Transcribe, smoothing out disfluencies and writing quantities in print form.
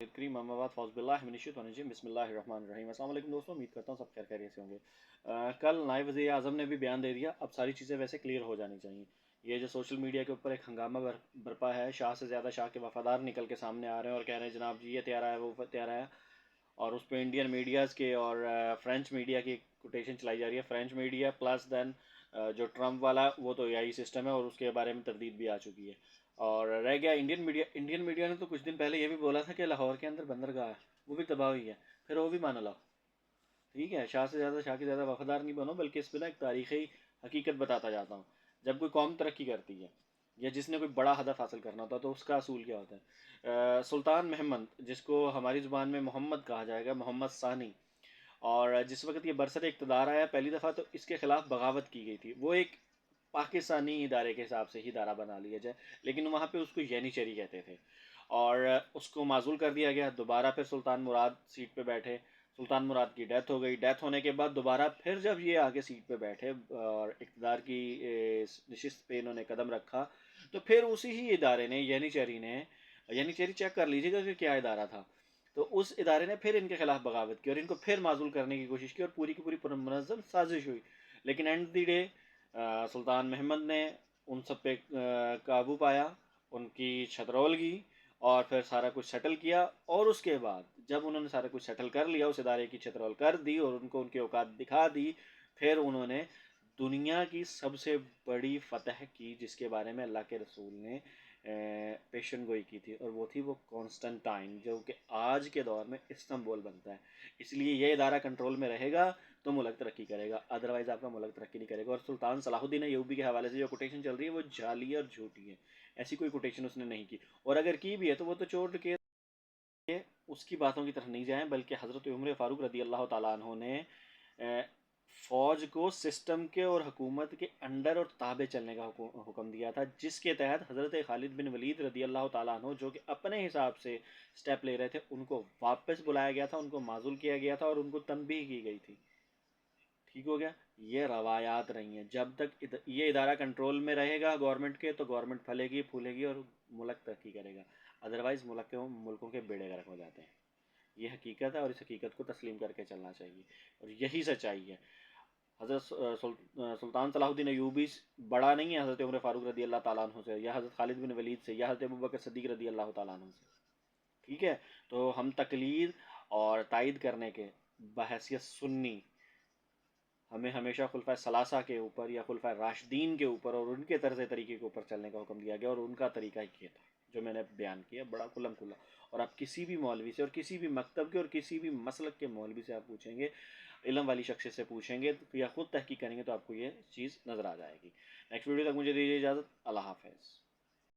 کریم اما بعد فاؤز باللہ من الشیطان الرجیم بسم اللہ الرحمن الرحیم۔ السلام علیکم دوستوں، امید کرتا ہوں سب خیر خیریت سے ہوں گے۔ کل نائب وزیر اعظم نے بھی بیان دے دیا، اب ساری چیزیں ویسے کلیئر ہو جانی چاہیے۔ یہ جو سوشل میڈیا کے اوپر ایک ہنگامہ برپا ہے، شاہ سے زیادہ شاہ کے وفادار نکل کے سامنے آ رہے ہیں اور کہہ رہے ہیں جناب جی یہ تیار ہے وہ تیار ہے، اور اس پہ انڈین میڈیاز کے اور فرینچ میڈیا کی کوٹیشن چلائی جا رہی ہے۔ فرینچ میڈیا پلس دین جو ٹرمپ والا وہ تو یہی سسٹم ہے، اور اس کے بارے میں تردید بھی آ چکی ہے۔ اور رہ گیا انڈین میڈیا نے تو کچھ دن پہلے یہ بھی بولا تھا کہ لاہور کے اندر بندرگاہ ہے، وہ بھی تباہ ہوئی ہے، پھر وہ بھی مان لو۔ ٹھیک ہے، شاہ سے زیادہ شاہ کی زیادہ وفادار نہیں بنو، بلکہ اس پہ نا ایک تاریخی حقیقت بتاتا جاتا ہوں۔ جب کوئی قوم ترقی کرتی ہے یا جس نے کوئی بڑا ہدف حاصل کرنا ہوتا ہے تو اس کا اصول کیا ہوتا ہے؟ سلطان محمد، جس کو ہماری زبان میں محمد کہا جائے گا، محمد ثانی، اور جس وقت یہ برسر اقتدار آیا پہلی دفعہ تو اس کے خلاف بغاوت کی گئی تھی۔ وہ ایک پاکستانی ادارے کے حساب سے ہی ادارہ بنا لیا جائے، لیکن وہاں پہ اس کو یعنی کہتے تھے، اور اس کو معزول کر دیا گیا۔ دوبارہ پھر سلطان مراد سیٹ پہ بیٹھے، سلطان مراد کی ڈیتھ ہو گئی۔ ڈیتھ ہونے کے بعد دوبارہ پھر جب یہ آگے سیٹ پہ بیٹھے اور اقتدار کی نشست پہ انہوں نے قدم رکھا، تو پھر اسی ہی ادارے نے یعنی چیری چیک کر لیجیے گا کہ کیا ادارہ تھا، تو اس ادارے نے پھر ان کے خلاف بغاوت کی اور ان کو پھر معزول کرنے کی کوشش کی، اور پوری کی پوری منظم سازش ہوئی۔ لیکن اینڈ دی ڈے سلطان محمد نے ان سب پہ قابو پایا، ان کی چھترولگی، اور پھر سارا کچھ سیٹل کیا۔ اور اس کے بعد جب انہوں نے سارا کچھ سیٹل کر لیا، اس ادارے کی چھترول کر دی اور ان کو ان کی اوقات دکھا دی، پھر انہوں نے دنیا کی سب سے بڑی فتح کی، جس کے بارے میں اللہ کے رسول نے پیشن گوئی کی تھی، اور وہ تھی وہ کانسٹنٹائن، جو کہ آج کے دور میں استنبول بنتا ہے۔ اس لیے یہ ادارہ کنٹرول میں رہے گا تو ملک ترقی کرے گا، ادروائز آپ کا ملک ترقی نہیں کرے گا۔ اور سلطان صلاح الدین ایوبی کے حوالے سے جو کوٹیشن چل رہی ہے وہ جعلی اور جھوٹی ہے، ایسی کوئی کوٹیشن اس نے نہیں کی، اور اگر کی بھی ہے تو وہ تو چھوڑ کے اس کی باتوں کی طرف نہیں جائیں، بلکہ حضرت عمر فاروق رضی اللہ تعالیٰ عنہ نے فوج کو سسٹم کے اور حکومت کے انڈر اور تابع چلنے کا حکم دیا تھا، جس کے تحت حضرت خالد بن ولید رضی اللہ تعالیٰ عنہ جو کہ اپنے حساب سے سٹیپ لے رہے تھے، ان کو واپس بلایا گیا تھا، ان کو معزول کیا گیا تھا، اور ان کو تنبیہ کی گئی تھی۔ ٹھیک ہو گیا، یہ روایات رہی ہیں۔ جب تک یہ ادارہ کنٹرول میں رہے گا گورنمنٹ کے، تو گورنمنٹ پھلے گی پھولے گی اور ملک ترقی کرے گا، ادروائز ملکوں کے بیڑے غرق ہو جاتے ہیں۔ یہ حقیقت ہے، اور اس حقیقت کو تسلیم کر کے چلنا چاہیے، اور یہی سچائی ہے۔ حضرت سلطان صلاح الدین ایوبی بڑا نہیں ہے حضرت عمر فاروق رضی اللہ تعالیٰ عنہ سے، یا حضرت خالد بن ولید سے، یا حضرت ابوبکر صدیق رضی اللہ تعالیٰ عنہ سے۔ ٹھیک ہے، تو ہم تقلید اور تائید کرنے کے بحیثیت سنی، ہمیں ہمیشہ خلفۂ ثلاثہ کے اوپر یا خلفۂ راشدین کے اوپر اور ان کے طرز طریقے کے اوپر چلنے کا حکم دیا گیا، اور ان کا طریقہ یہ تھا جو میں نے بیان کیا، بڑا کھلم کھلا۔ اور آپ کسی بھی مولوی سے اور کسی بھی مکتب کے اور کسی بھی مسلک کے مولوی سے آپ پوچھیں گے، علم والی شخص سے پوچھیں گے یا خود تحقیق کریں گے، تو آپ کو یہ چیز نظر آ جائے گی۔ نیکسٹ ویڈیو تک مجھے دیجیے اجازت، اللہ حافظ۔